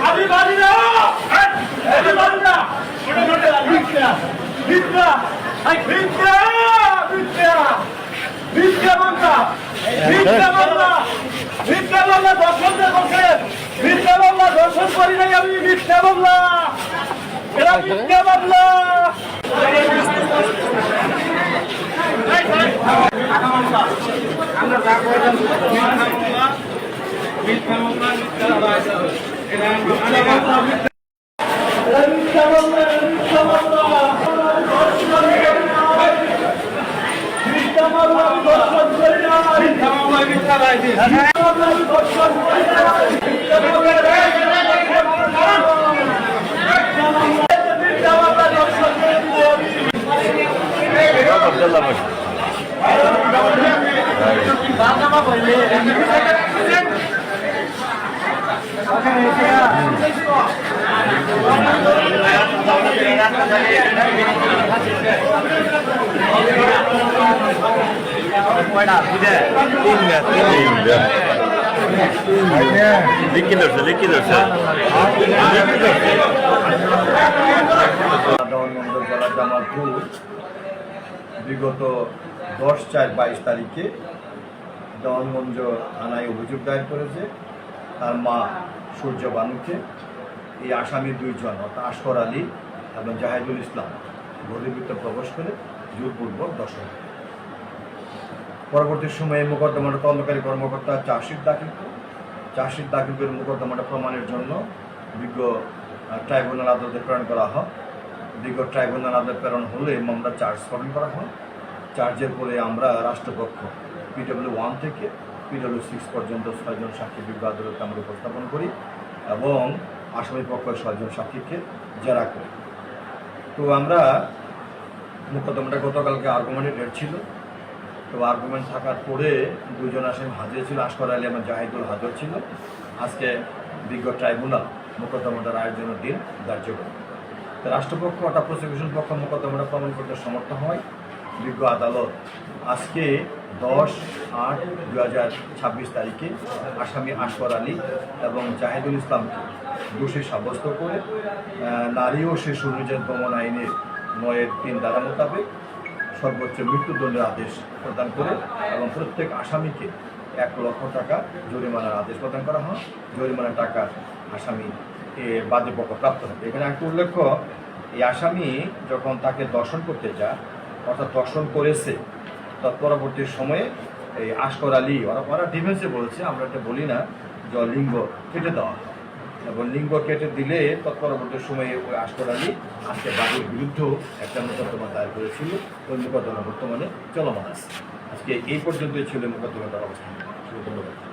আমি মানি না, আমি মানি না। ভিক্ষা ভিক্ষা ভিক্ষা ভিক্ষা ভিক্ষা মামলা, ভিক্ষা মামলা, ভিক্ষা মামলা দর্শন করছে, ভিক্ষা মামলা দর্শন করি নাই আমি, ভিক্ষা মামলা, এরা ভিক্ষা মামলা। আমরা যা করলাম মিথ্যা মামলা, মিথ্যা মামলা, এরা মিথ্যা মামলা, মিথ্যা মামলা, মিথ্যা মামলা দর্শন করি না, মিথ্যা মামলা, মিথ্যা রাইজি, মিথ্যা মামলা দর্শন করি না, মিথ্যা মামলা, মিথ্যা মামলা দর্শন করি লিখি ধরছে জামালপুর বিগত 10/4/22 তারিখে দেওয়ানগঞ্জ থানায় অভিযোগ দায়ের করেছে তার মা সূর্য বানুকে এই আসামি দুইজন অর্থাৎ আসফর আলী এবং জাহিদুল ইসলাম ঘরের ভিতরে প্রবেশ করে জোরপূর্বক দর্শন। পরবর্তী সময়ে মোকদ্দমাটা তদন্তকারী কর্মকর্তা চার্জশিট দাখিল করে মোকদ্দমাটা প্রমাণের জন্য বিজ্ঞ ট্রাইব্যুনাল আদালতে প্রেরণ করা হয়। বিজ্ঞ ট্রাইব্যুনাল আদালত প্রেরণ হলে মামলা চার্জ গঠন করা হয়। চার্জের পরে আমরা রাষ্ট্রপক্ষ PW1 থেকে PW6 পর্যন্ত 6 জন সাক্ষী বিজ্ঞ আদালতে আমরা উপস্থাপন করি এবং আসামি পক্ষ 6 জন সাক্ষীকে জেরা করি। তো আমরা মোকদ্দমাটা গতকালকে আর্গুমেন্টের ডেট ছিল, তো আর্গুমেন্ট থাকার পরে দুজন আসামি হাজির ছিল, আসফর আলী এবং জাহিদুল হাজির ছিল। আজকে বিজ্ঞ ট্রাইব্যুনাল মোকদ্দমাটা রায়ের জন্য দিন ধার্য করে। রাষ্ট্রপক্ষ অর্থাৎ প্রসিকিউশন পক্ষ মোকদ্দমাটা প্রমাণ করতে সমর্থ হয়। বিজ্ঞ আদালত আজকে 10/8/2026 তারিখে আসামি আসফর আলী এবং জাহিদুল ইসলামকে দোষী সাব্যস্ত করে নারী ও শিশু নির্যাতন দমন আইনের 9-3 ধারা মোতাবেক সর্বোচ্চ মৃত্যুদণ্ডের আদেশ প্রদান করে এবং প্রত্যেক আসামিকে 1 লক্ষ টাকা জরিমানার আদেশ প্রদান করা হয়। জরিমানার টাকা আসামি বাদীপক্ষ প্রাপ্ত হবে। এখানে একটা উল্লেখ্য, এই আসামি যখন তাকে দর্শন করতে যায় অর্থাৎ দর্শন করেছে, তৎপরবর্তী সময়ে এই আসফর আলী ওরা ডিফেন্সে বলেছে, আমরা এটা বলি না, যে লিঙ্গ কেটে দেওয়া হয় এবং লিঙ্গ কেটে দিলে তৎপরবর্তী সময়ে ওই আসফর আলী আজকে বাদীর বিরুদ্ধেও একটা মোকদ্দমা দায়ের করেছিল। ওই মোকদ্দমা বর্তমানে চলমান আছে। আজকে এই পর্যন্তই ছিল মোকদ্দমাটার অবস্থান। ধন্যবাদ।